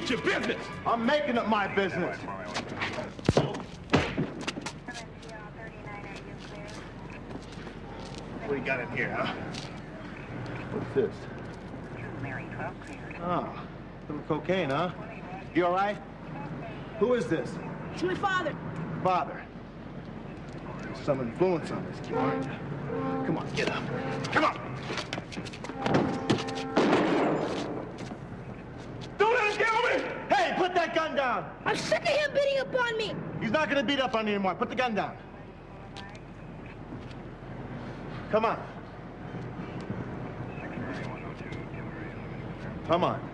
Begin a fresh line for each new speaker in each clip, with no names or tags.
get your business.
I'm making it my business. What do you got in here, huh? What's this? Oh, little cocaine, huh? You all right? Who is this?
It's my father.
Father. There's some influence on this kid, aren't you? Come on, get up. Come on! Don't let him kill me! Hey, put that gun down!
I'm sick of him beating up on me!
He's not gonna beat up on you anymore. Put the gun down. Come on. Come on.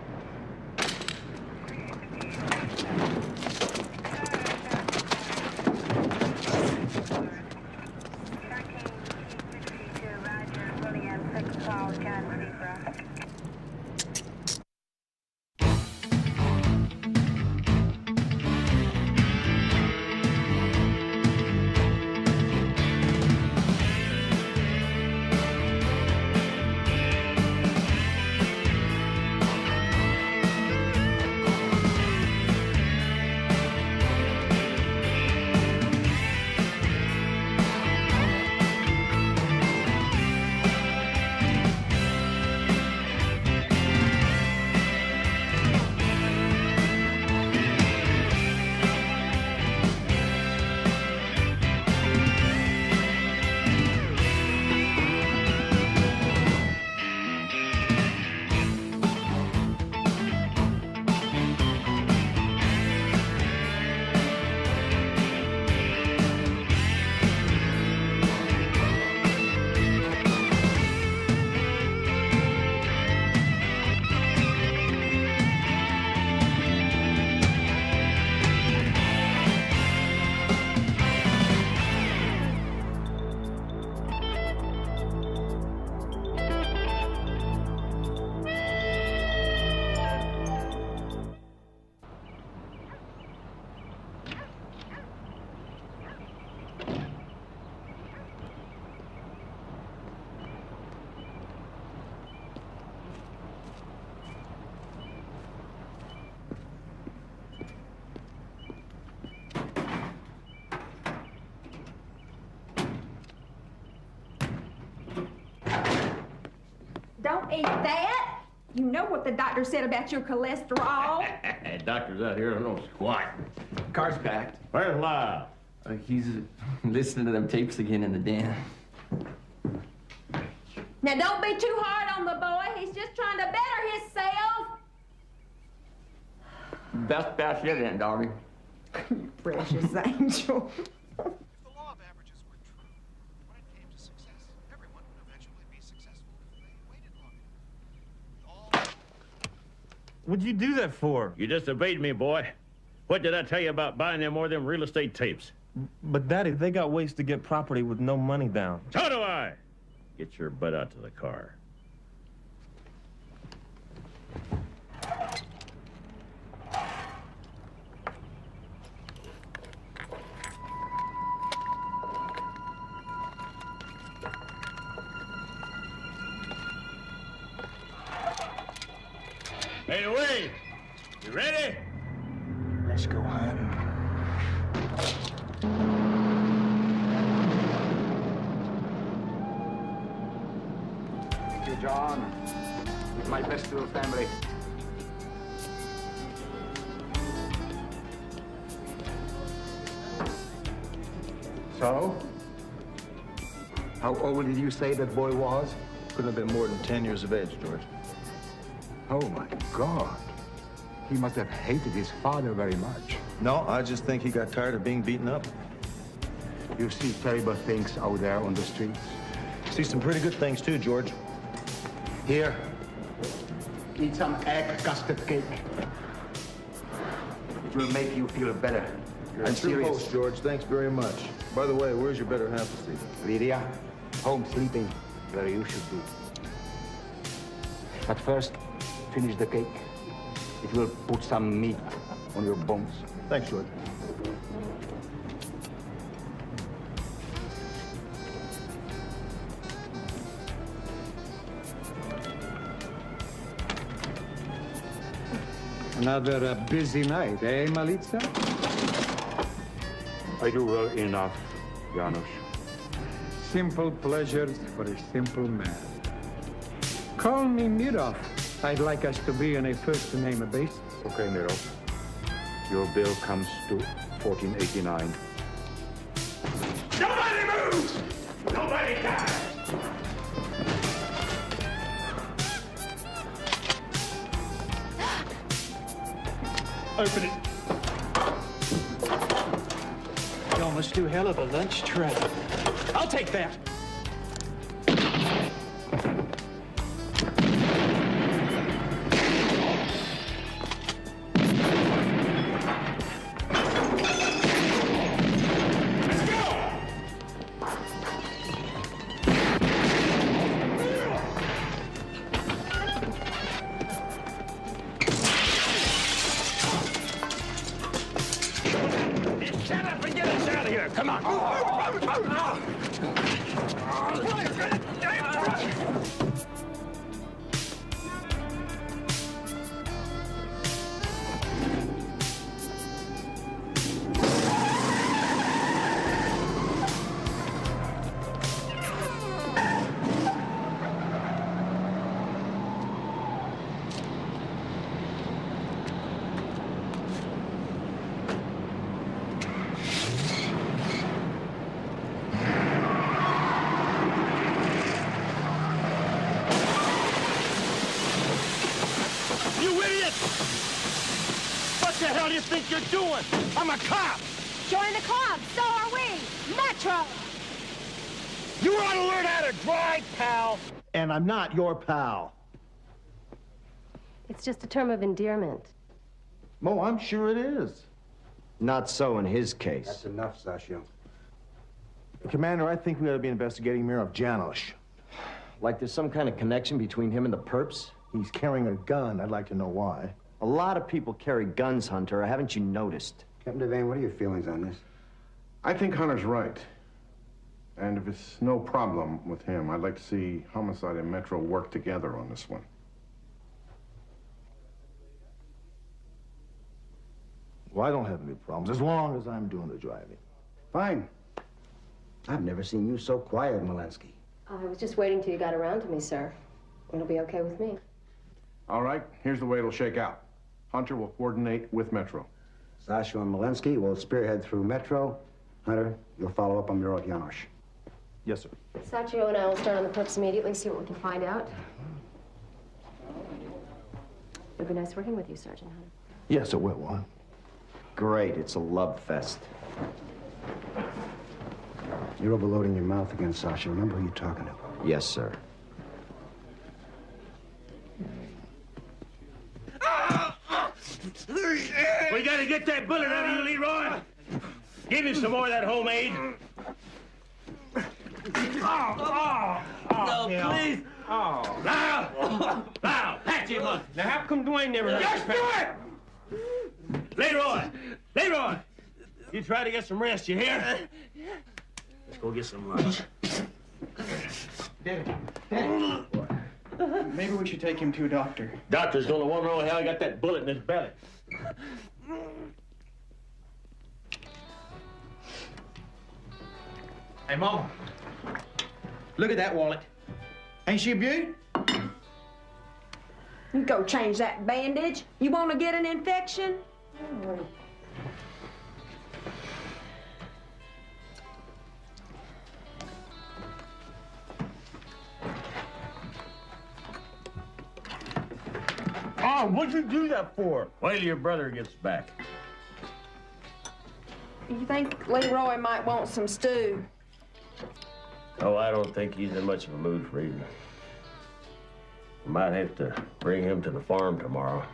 Don't eat that. You know what the doctor said about your cholesterol.
Doctor's out here, I don't know squat.
Car's packed.
Where's Lyle?
He's listening to them tapes again in the den.
Now, don't be too hard on the boy. He's just trying to better himself.
Best batch yet, Aunt Darby.
You precious angel.
If the law of averages were true, when it came to success, everyone would eventually be successful if they waited long enough.
What'd you do that for? You disobeyed me, boy. What did I tell you about buying them more of them real estate tapes?
But, Daddy, they got ways to get property with no money down.
So do I. Get your butt out to the car. Hey, Wade, you ready?
Let's go, hon.
Thank you, John. With my best to the family. So? How old did you say that boy was?
Couldn't have been more than 10 years of age, George.
Oh, my God. He must have hated his father very much.
No, I just think he got tired of being beaten up.
You see terrible things out there on the streets.
See some pretty good things, too, George.
Here, eat some egg custard cake. It will make you feel better.
You're a true host, George. Thanks very much. By the way, where's your better half this evening?
Lydia, home sleeping where you should be. But first, finish the cake. It will put some meat on your bones.
Thanks, George.
Another busy night, eh, Malitza?
I do well enough, Janusz.
Simple pleasures for a simple man. Call me Mirov. I'd like us to be on a first-name basis.
Okay, Miro. Your bill comes to $14.89.
Nobody moves! Nobody dies!
Open it. Y'all must do hell of a lunch tray. I'll take that.
Shut up and get us out of here! Come on! What the hell do you think you're doing? I'm a cop!
Join the club. So are we. Metro.
You ought to learn how to drive, pal!
And I'm not your pal.
It's just a term of endearment.
Mo, I'm sure it is.
Not so in his case.
That's enough, Sasha.
Commander, I think we ought to be investigating Mirov Janusz.
Like there's some kind of connection between him and the perps?
He's carrying a gun. I'd like to know why.
A lot of people carry guns, Hunter. Haven't you noticed?
Captain Devane, what are your feelings on this?
I think Hunter's right. And if it's no problem with him, I'd like to see Homicide and Metro work together on this one.
Well, I don't have any problems, as long as I'm doing the driving.
Fine. I've never seen you so quiet, Molansky.
I was just waiting till you got around to me, sir. It'll be okay with me.
All right, here's the way it'll shake out. Hunter will coordinate with Metro.
Sasha and Molansky will spearhead through Metro. Hunter, you'll follow up on Mirov Janusz.
Yes, sir.
Sachio and I will start on the perps immediately, see what we can find out. It'd be nice working with you, Sergeant Hunter.
Yes, it will, huh?
Great, it's a love fest.
You're overloading your mouth again, Sasha. Remember who you're talking to.
Yes, sir.
We gotta get that bullet out of you, Leroy. Give him some more of that homemade.
No, please.
Loud! Loud! Patch him up!
Now, how come Dwayne never...
Just do it! Leroy! Leroy! You try to get some rest, you hear? Let's go get some lunch.
Daddy. Maybe we should take him to a doctor.
Doctor's gonna want to know how he got that bullet in his belly.
Hey, Mama. Look at that wallet. Ain't she a beaut?
You go change that bandage. You want to get an infection?
Oh, what'd you do that for? Wait till your brother gets back.
You think Leroy might want some stew?
Oh, I don't think he's in much of a mood for eating. Might have to bring him to the farm tomorrow.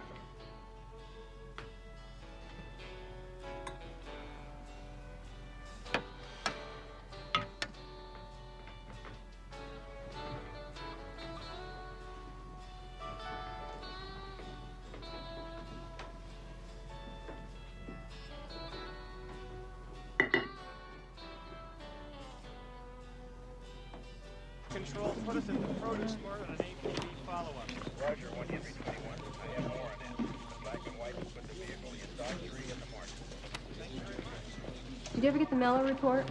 Control, put us in the produce mart on an APB follow-up. Roger, 1 Henry 21. I have more on that. Black and white
Did you ever get the Mellow report?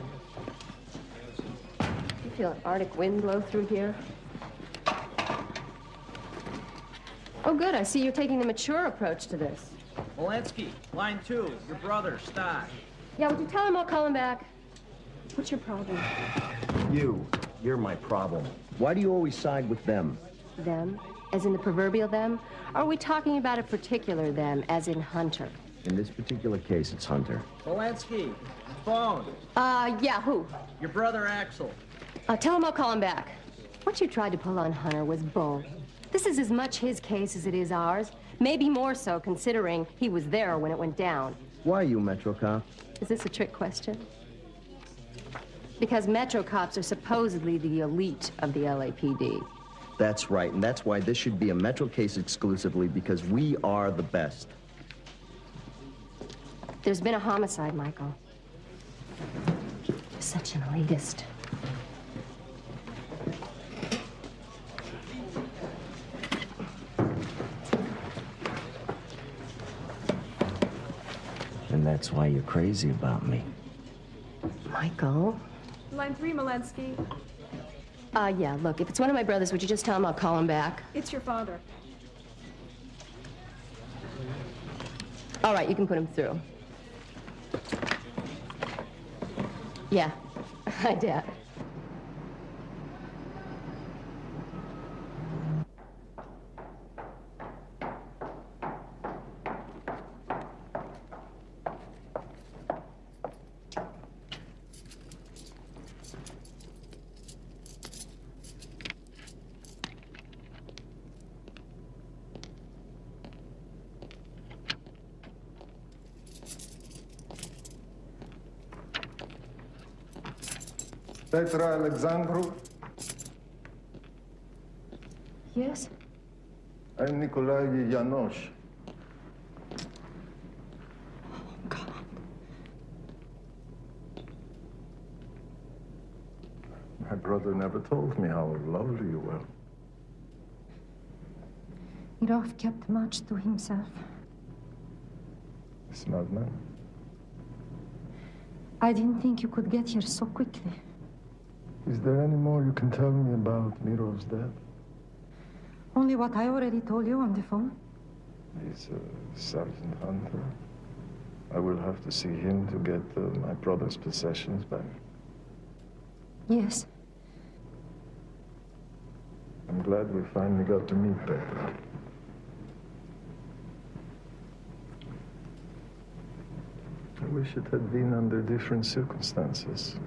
You feel an Arctic wind blow through here? Oh, good. I see you're taking the mature approach to this.
Walensky, line 2, your brother, Stock.
Yeah, would you tell him I'll call him back? What's your problem?
You're my problem. Why do you always side with them?
Them? As in the proverbial them? Or are we talking about a particular them, as in Hunter?
In this particular case, it's Hunter.
Walensky, phone.
Yeah, who?
Your brother, Axel.
Tell him I'll call him back. What you tried to pull on Hunter was bull. This is as much his case as it is ours. Maybe more so, considering he was there when it went down.
Why you, Metro Cop?
Is this a trick question? Because Metro Cops are supposedly the elite of the LAPD.
That's right, and that's why this should be a Metro case exclusively, because we are the best.
There's been a homicide, Michael. You're such an elitist.
And that's why you're crazy about me.
Michael?
Line 3, Malensky.
Yeah, look, if it's one of my brothers, would you just tell him I'll call him back?
It's your father.
All right, you can put him through. Yeah. Hi, Dad.
Petra Alexandru?
Yes?
I'm Nikolai Yanosh.
God.
My brother never told me how lovely you were.
Mirov kept much to himself.
Smart man.
I didn't think you could get here so quickly.
Is there any more you can tell me about Mirov's death?
Only what I already told you on the phone.
He's Sergeant Hunter. I will have to see him to get my brother's possessions back.
Yes.
I'm glad we finally got to meet Petra. I wish it had been under different circumstances.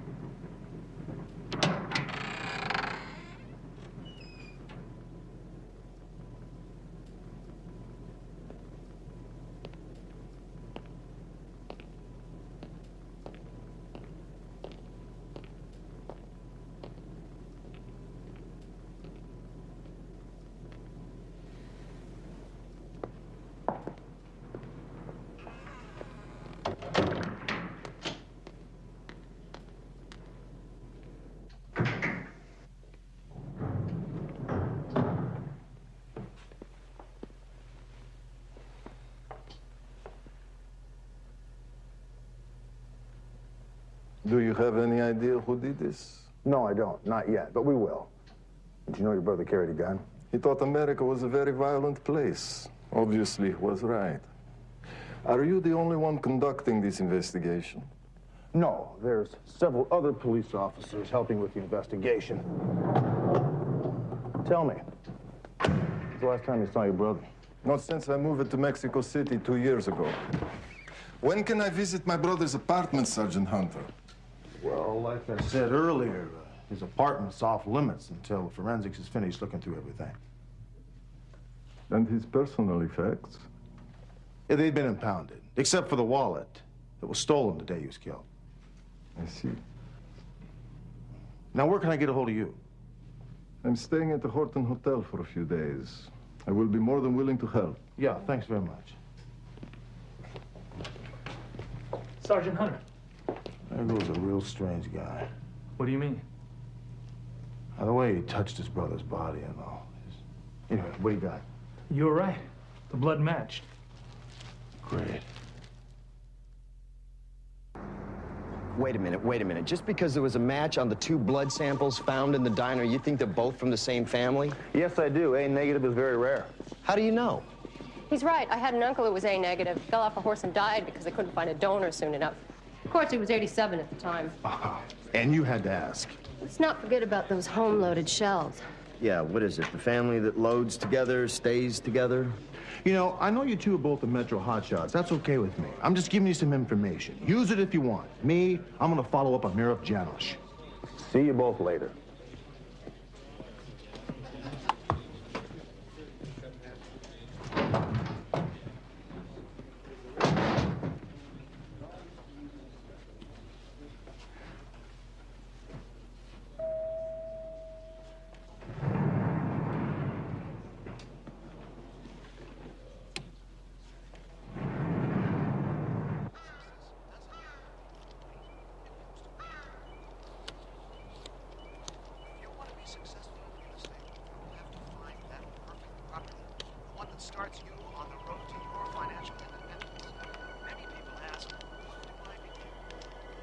Do you have any idea who did this?
No, I don't. Not yet, but we will. Did you know your brother carried a gun?
He thought America was a very violent place. Obviously, he was right. Are you the only one conducting this investigation?
No, there's several other police officers helping with the investigation. Tell me, when's the last time you saw your brother?
Not since I moved to Mexico City 2 years ago. When can I visit my brother's apartment, Sergeant Hunter?
Well, like I said earlier, his apartment's off limits until forensics is finished looking through everything.
And his personal effects?
Yeah, they'd been impounded, except for the wallet that was stolen the day he was killed.
I see.
Now, where can I get a hold of you?
I'm staying at the Horton Hotel for a few days. I will be more than willing to help.
Yeah, thanks very much.
Sergeant Hunter.
There goes a real strange guy.
What do you mean?
The way he touched his brother's body and all. Anyway, what do you got?
You were right. The blood matched.
Great.
Wait a minute. Just because there was a match on the 2 blood samples found in the diner, you think they're both from the same family?
Yes, I do. A negative is very rare.
How do you know?
He's right. I had an uncle who was A negative. Fell off a horse and died because they couldn't find a donor soon enough. Of course, he was 87 at the time.
And you had to ask.
Let's not forget about those home-loaded shells.
Yeah, what is it? The family that loads together, stays together?
You know, I know you two are both the Metro hotshots. That's okay with me. I'm just giving you some information. Use it if you want. Me, I'm gonna follow up on Mirov Janosch. See you both later.
Starts you on the road to your financial independence. Many people ask, what do I do?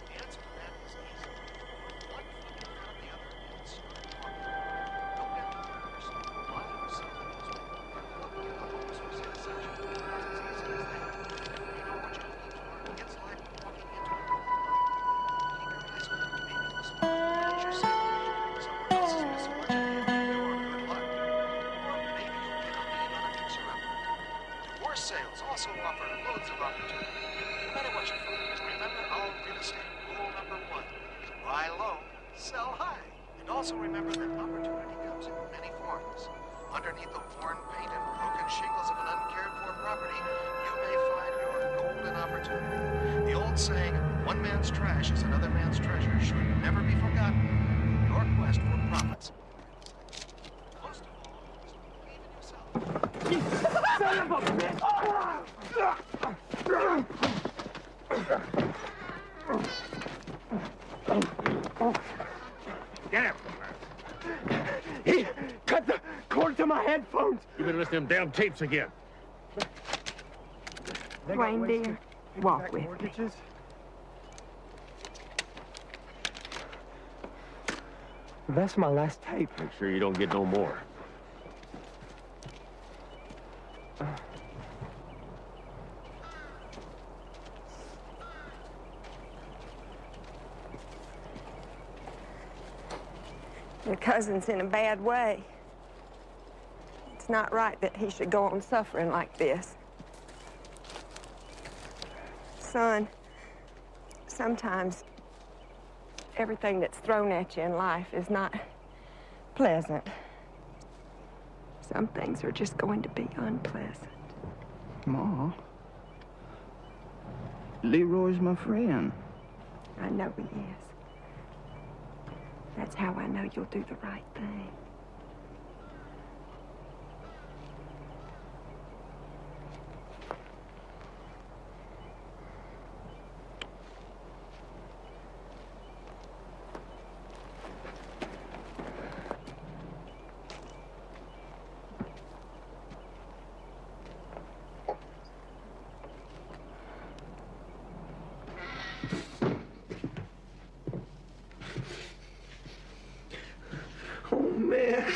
The answer to that is easy. One foot in front of the other and start walking. Don't get the first. Buy or sell the newspaper. Look at the homes for sale section. It's as easy as that. You know what you're looking for. It's like walking into a room. Keep your eyes open. Maybe you'll spot a major sale. Someone else's misfortune. Or good luck. Or maybe you'll get a lead on a fixer-upper. Divorce sales also offer loads of opportunity. No matter what you find, remember our real estate rule number 1. Buy low, sell high. And also remember that opportunity comes in many forms. Underneath the worn paint and broken shingles of an uncared-for property, you may find your golden opportunity. The old saying, one man's trash is another man's treasure, should never be forgotten. Your quest for profits. Most of all, believe in yourself.
Son of a bitch! Get him!
He cut the cord to my headphones.
You've been listening to them damn tapes again.
Reindeer, walk with me. That's my last tape.
Make sure you don't get no more.
Your cousin's in a bad way. It's not right that he should go on suffering like this. Son, sometimes everything that's thrown at you in life is not pleasant. Some things are just going to be unpleasant.
Ma, Leroy's my friend.
I know he is. That's how I know you'll do the right thing.
Oh, man.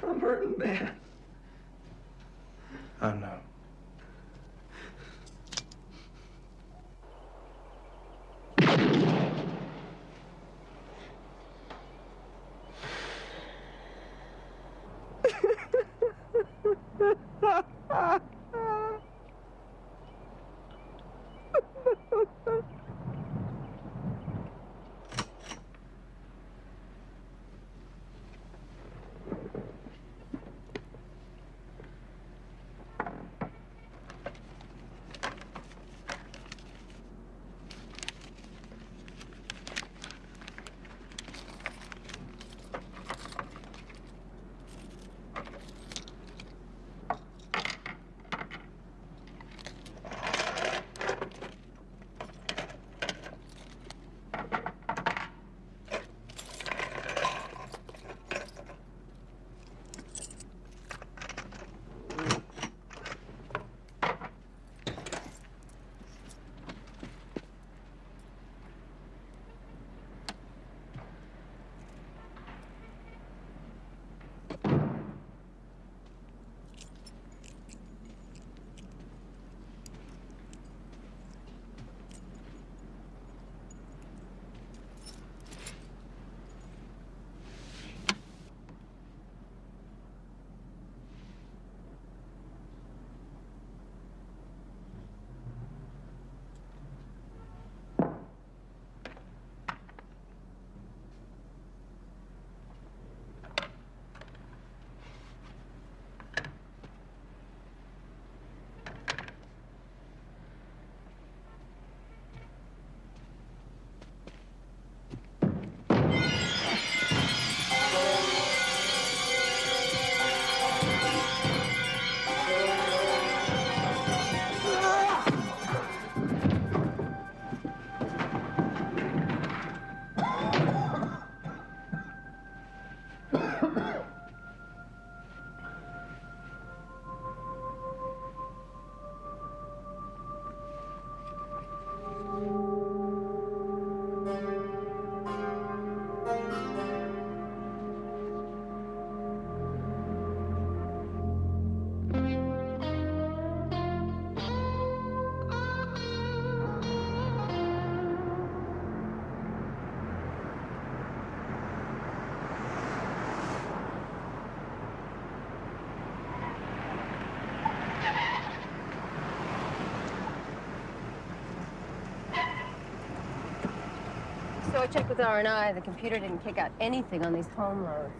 I'm hurting bad.
I know.
So I checked with R&I. The computer didn't kick out anything on these home loads.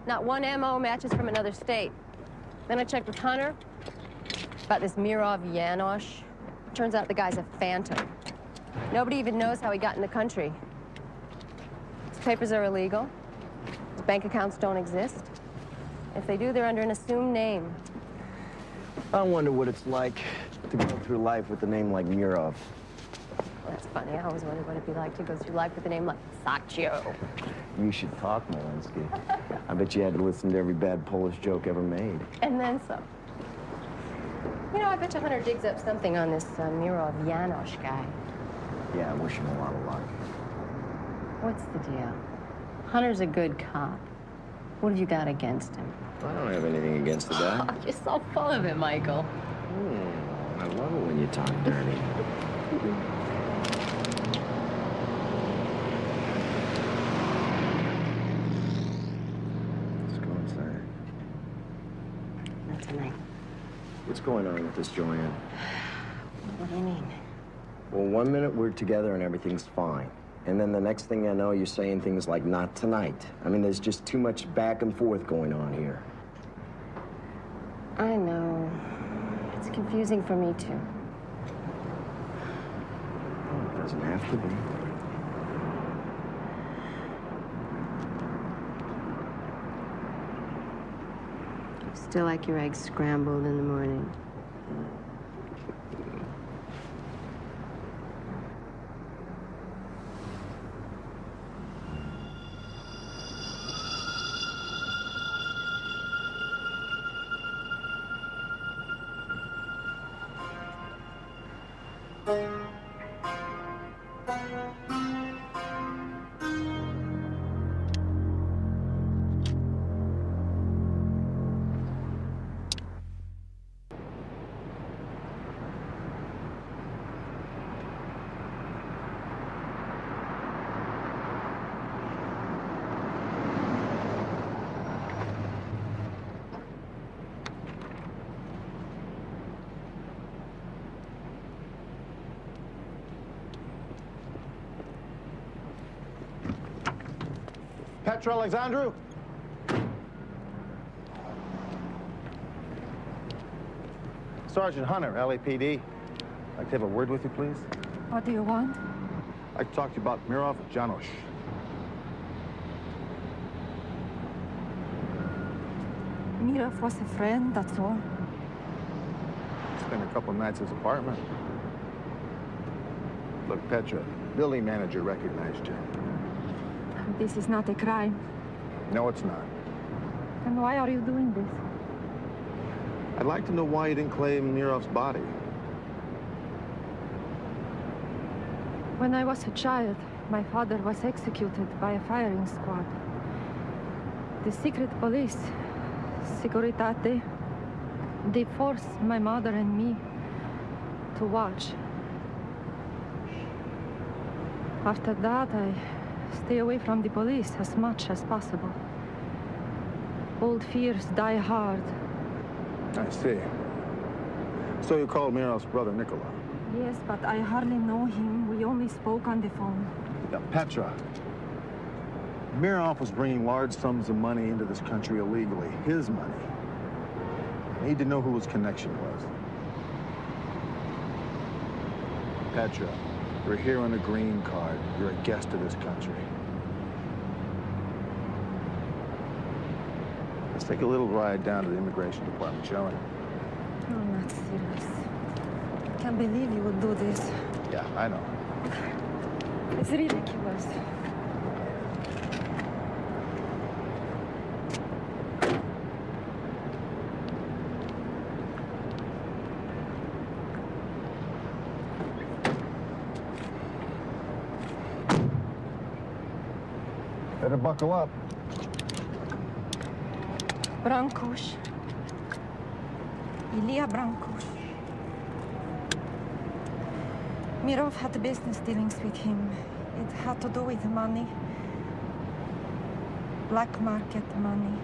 Not one MO matches from another state. Then I checked with Hunter about this Mirov Janosch. Turns out the guy's a phantom. Nobody even knows how he got in the country. His papers are illegal. His bank accounts don't exist. If they do, they're under an assumed name.
I wonder what it's like to go through life with a name like Mirov.
That's funny. I always wondered what it'd be like to go through life with a name like Sacchio.
You should talk, Malinsky. I bet you had to listen to every bad Polish joke ever made.
And then some. You know, I bet you Hunter digs up something on this Mirov Janosch guy.
Yeah, I wish him a lot of luck.
What's the deal? Hunter's a good cop. What have you got against him?
I don't have anything against the guy.
Oh, you're so full of it, Michael.
I love it when you talk dirty. Let's go inside.
Not tonight.
What's going on with this Joanne?
What do you mean?
Well, 1 minute we're together and everything's fine. And then the next thing I know, you're saying things like, not tonight. I mean, there's just too much back and forth going on here.
I know. It's confusing for me, too.
Oh, it doesn't have to be.
Still like your eggs scrambled in the morning.
Petra Alexandru? Sergeant Hunter, LAPD. I'd like to have a word with you, please.
What do you want?
I'd like to talk to you about Mirov Janosch.
Mirov was a friend, that's all.
Spent a couple nights at his apartment. Look, Petra, building manager recognized you.
This is not a crime.
No, it's not.
And why are you doing this?
I'd like to know why you didn't claim Mirov's body.
When I was a child, my father was executed by a firing squad. The secret police, Securitate, they forced my mother and me to watch. After that, I stay away from the police as much as possible. Old fears die hard.
I see. So you called Mirov's brother Nicola?
Yes, but I hardly know him. We only spoke on the phone.
Yeah, Petra. Mirov was bringing large sums of money into this country illegally. His money. I need to know who his connection was. Petra, you're here on a green card. You're a guest of this country. Let's take a little ride down to the immigration department, shall we?
You're not serious. I can't believe you would do this.
Yeah, I know.
It's ridiculous.
Better buckle up.
Brankush. Ilya Brankush. Mirov had business dealings with him. It had to do with money. Black market money.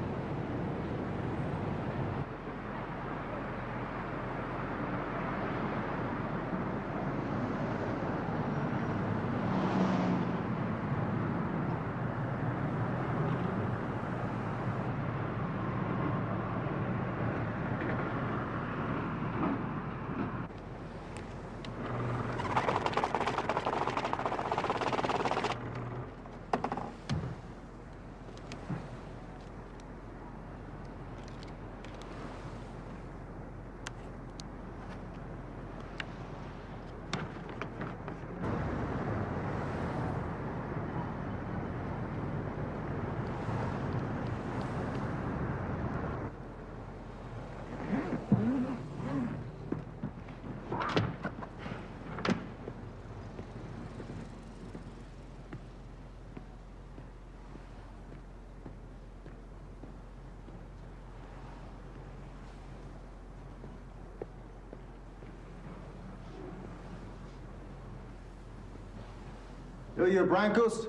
Here, Brancos.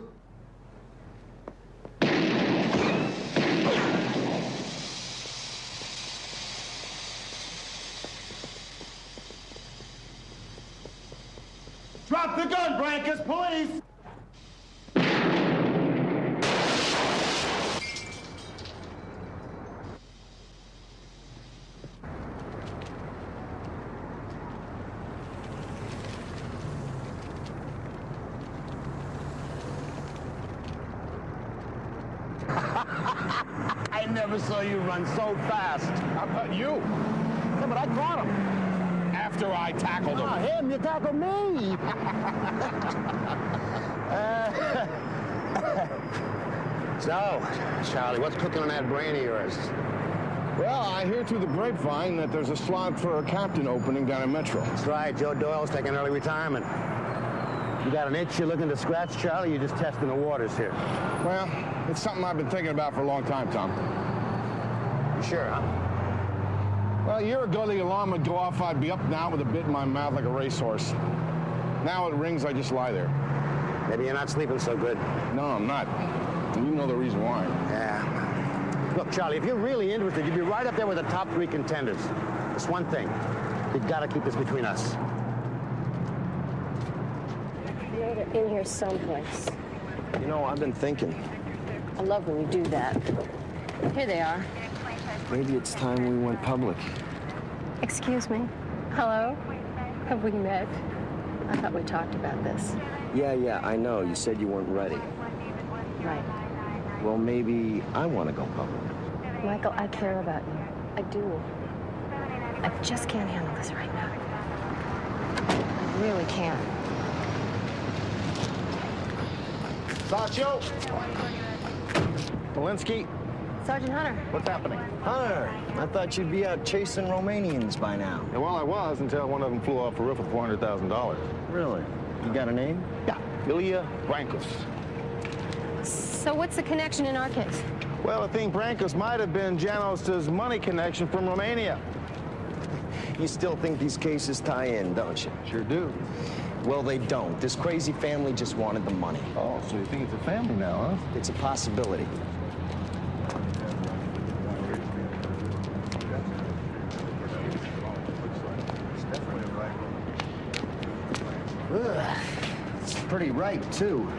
Drop the gun, Brancos, police!
I never saw you run so fast. How about you? Yeah, but I caught him. After I tackled him.
Not him, you tackled me.
So, Charlie, what's cooking on that brain of yours?
Well, I hear through the grapevine that there's a slot for a captain opening down in Metro.
That's right. Joe Doyle's taking early retirement. You got an itch you're looking to scratch, Charlie? You're just testing the waters here.
Well, it's something I've been thinking about for a long time, Tom.
You sure, huh?
Well, a year ago, the alarm would go off. I'd be up now with a bit in my mouth like a racehorse. Now it rings, I just lie there.
Maybe you're not sleeping so good.
No, I'm not. And you know the reason why.
Yeah. Look, Charlie, if you're really interested, you'd be right up there with the top 3 contenders. Just one thing. You've got to keep this between us.
I know they're in here someplace.
You know, I've been thinking.
I love when you do that. Here they are.
Maybe it's time we went public.
Excuse me. Hello? Have we met? I thought we talked about this.
Yeah, I know. You said you weren't ready.
Right.
Well, maybe I want to go public.
Michael, I care about you. I do. I just can't handle this right now. I really can't.
Sacho! Malinsky?
Sergeant Hunter.
What's happening?
Hunter, I thought you'd be out chasing Romanians by now.
Yeah, well, I was until one of them flew off the roof with $400,000.
Really? You got a name?
Yeah, Ilya Brancos.
So what's the connection in our case?
Well, I think Brancos might have been Janos' money connection from Romania.
You still think these cases tie in, don't you?
Sure do.
Well, they don't. This crazy family just wanted the money.
Oh, so you think it's a family now, huh?
It's a possibility. Ugh. It's pretty ripe, too.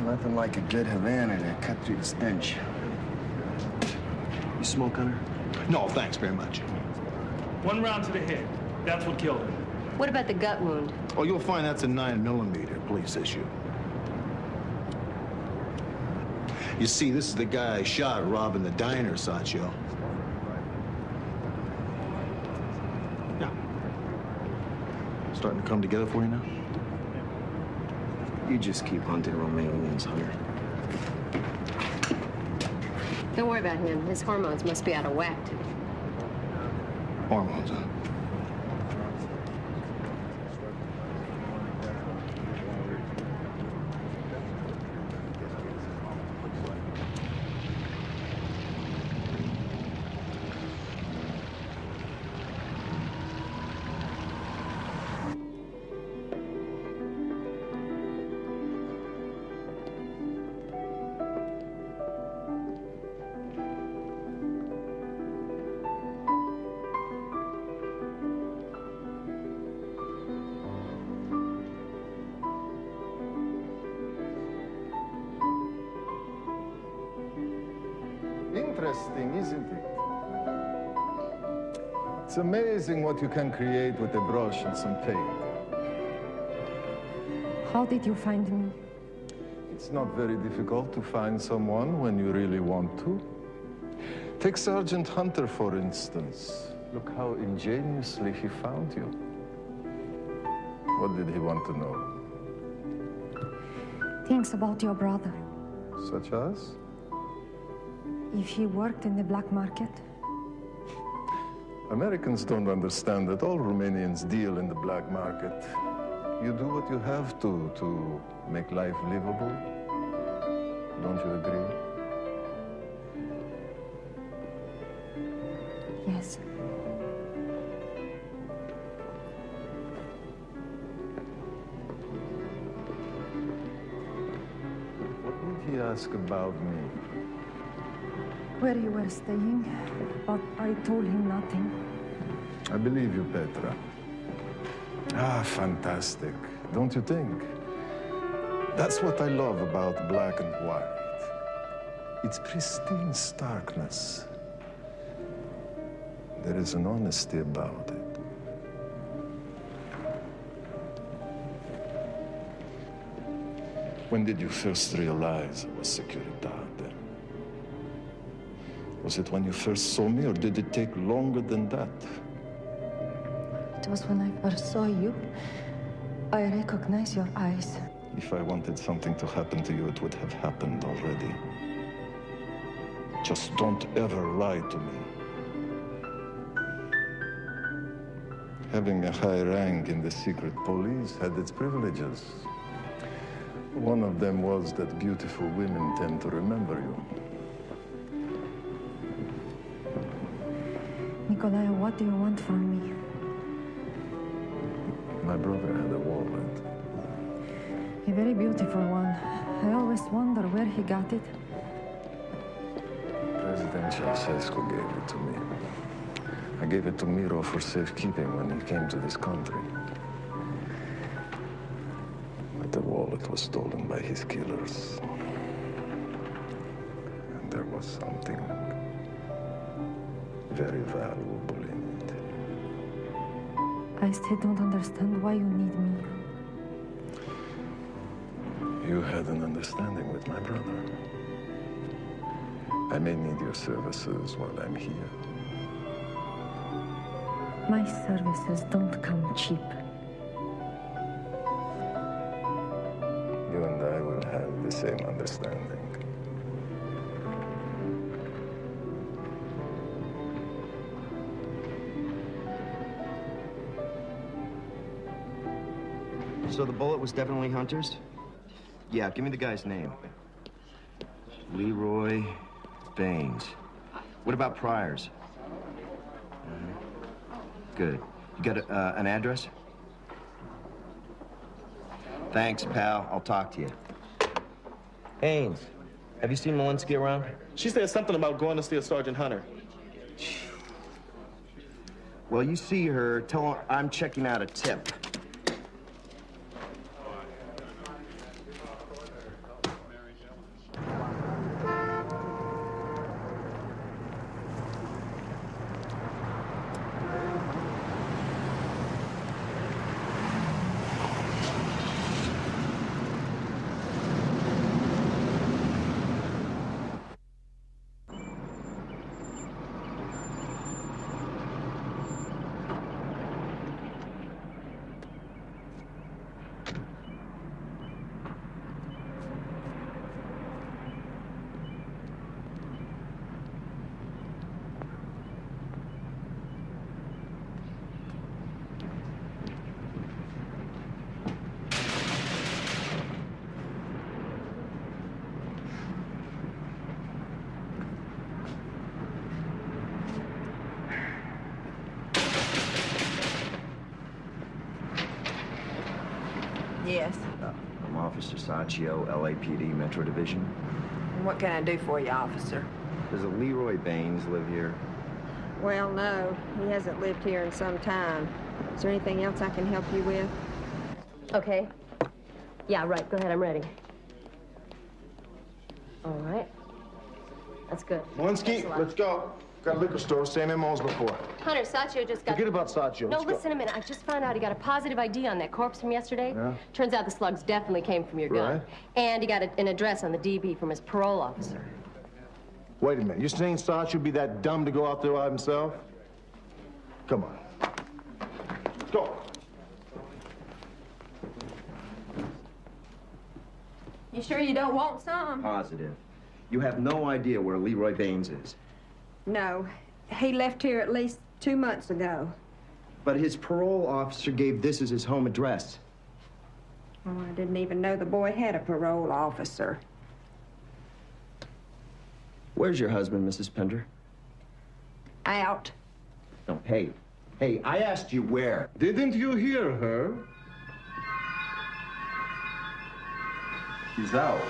Nothing like a good Havana to cut through the stench. You smoke, Hunter?
No, thanks very much.
1 round to the head. That's what killed him.
What about the gut wound?
Oh, you'll find that's a 9mm police issue. You see, this is the guy I shot robbing the diner, Sacho. Yeah. Starting to come together for you now?
You just keep hunting Romanians, Hunter.
Don't worry about him. His hormones must be out of whack today.
Hormones, huh?
Interesting, isn't it? It's amazing what you can create with a brush and some paint.
How did you find me?
It's not very difficult to find someone when you really want to. Take Sergeant Hunter, for instance. Look how ingeniously he found you. What did he want to know?
Things about your brother.
Such as?
If he worked in the black market.
Americans don't understand that all Romanians deal in the black market. You do what you have to make life livable. Don't you agree?
Yes.
he ask about me?
Where you were staying, but I told him nothing.
I believe you, Petra. Ah, fantastic. Don't you think? That's what I love about black and white. It's pristine starkness. There is an honesty about it. When did you first realize I was Securitate? Was it when you first saw me, or did it take longer than that?
It was when I first saw you. I recognized your eyes.
If I wanted something to happen to you, it would have happened already. Just don't ever lie to me. Having a high rank in the secret police had its privileges. One of them was that beautiful women tend to remember you.
Nikolai, what do you want from me?
My brother had a wallet.
A very beautiful one. I always wonder where he got it.
President Ceausescu gave it to me. I gave it to Miro for safekeeping when he came to this country. But the wallet was stolen by his killers. And there was something very valuable in it.
I still don't understand why you need me.
You had an understanding with my brother. I may need your services while I'm here.
My services don't come cheap.
You and I will have the same understanding.
So the bullet was definitely Hunter's? Yeah, give me the guy's name. Leroy Baines. What about Pryor's? Good. You got an address? Thanks, pal. I'll talk to you. Haynes, have you seen Malinsky around?
She said something about going to see a Sergeant Hunter.
Well, you see her, tell her I'm checking out a tip.
Yes.
I'm Officer Saccio, LAPD Metro Division.
And what can I do for you, officer?
Does a Leroy Baines live here?
Well, no. He hasn't lived here in some time. Is there anything else I can help you with?
Okay. Yeah, right. Go ahead. I'm ready. All right. That's good.
Malinsky, let's go. Got a liquor store, same MO as before.
Hunter, Saccio just got...
Forget about Saccio.
No,
Let's go.
listen a minute. I just found out he got a positive ID on that corpse from yesterday.
Yeah?
Turns out the slugs definitely came from your gun.
Right.
And he got an address on the DB from his parole officer.
Wait a minute. You're saying Saccio would be that dumb to go out there by himself? Come on. Let's go.
You sure you don't want some?
Positive. You have no idea where Leroy Baines is.
No. He left here at least 2 months ago.
But his parole officer gave this as his home address.
Oh, I didn't even know the boy had a parole officer.
Where's your husband, Mrs. Pender?
Out.
No, hey, I asked you where.
Didn't you hear her? He's out.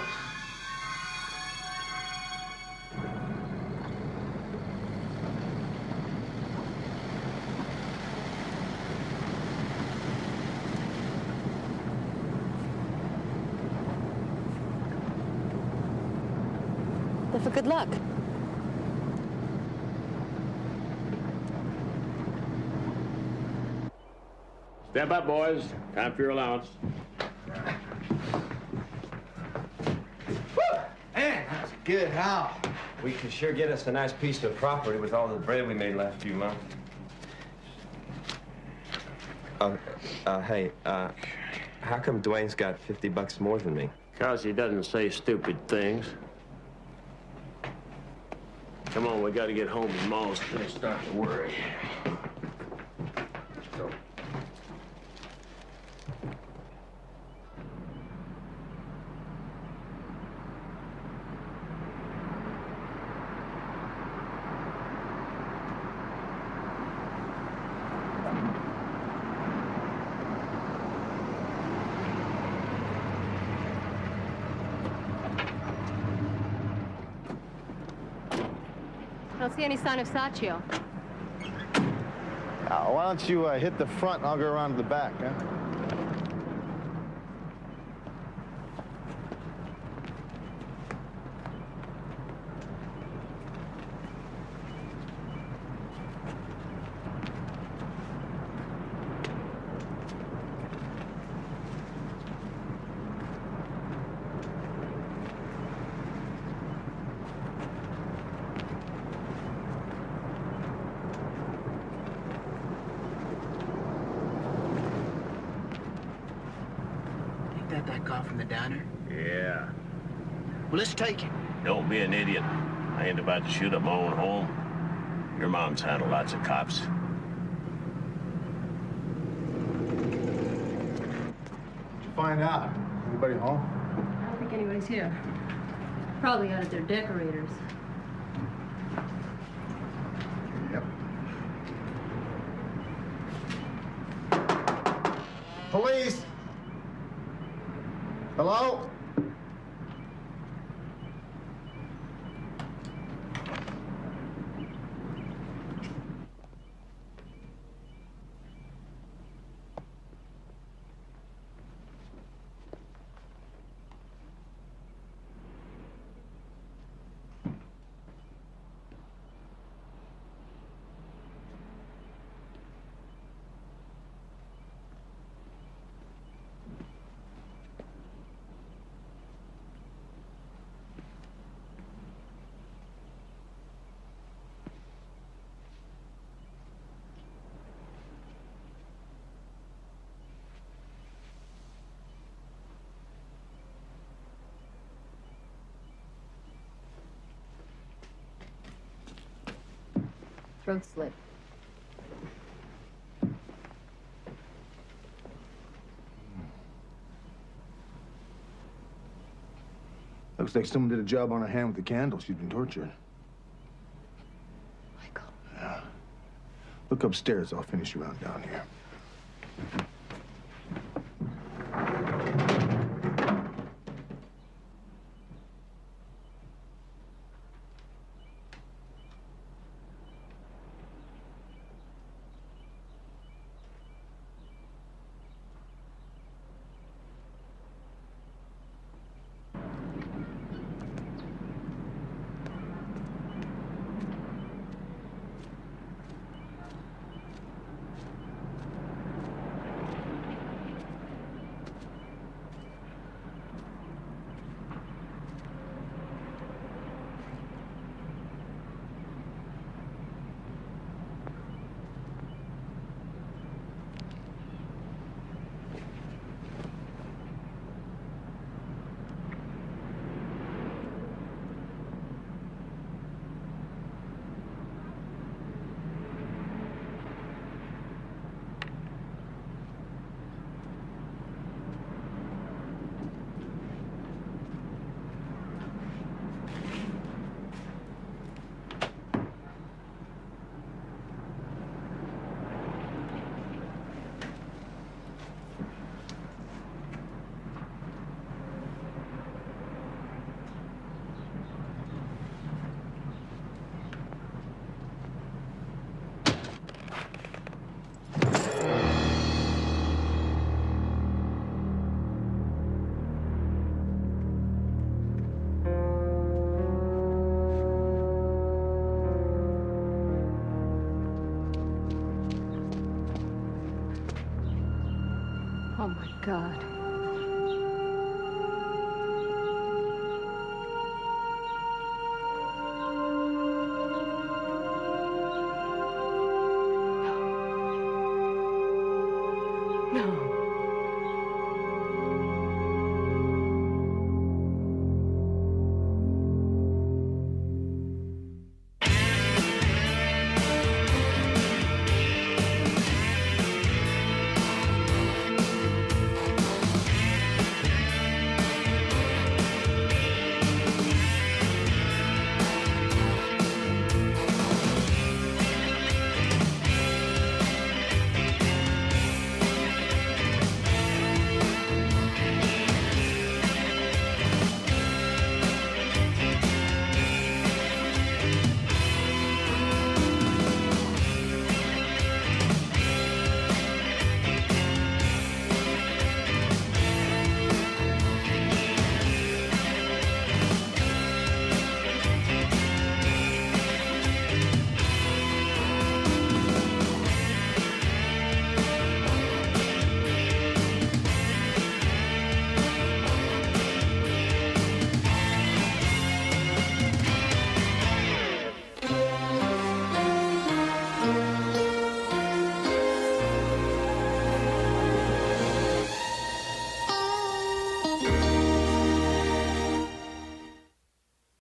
Then for good luck.
Step up, boys. Time for your allowance.
Man, that's a good haul. We could sure get us a nice piece of property with all the bread we made last few months. Hey, how come Dwayne's got $50 more than me?
Because he doesn't say stupid things. Come on, we gotta get home. Mom's gonna start to worry. Let's go.
I don't see any sign of Saccio.
Why don't you hit the front and I'll go around to the back, huh?
That call from the diner?
Yeah.
Well, let's take it.
Don't be an idiot. I ain't about to shoot up my own home. Your mom's handled lots of cops.
What'd you find out? Anybody home?
I don't think anybody's here. Probably out at their decorators.
Yep. Police! Hello?
Throat slip.
Looks like someone did a job on her hand with the candle. She's been tortured.
Michael.
Yeah. Look upstairs. I'll finish you around down here.
God.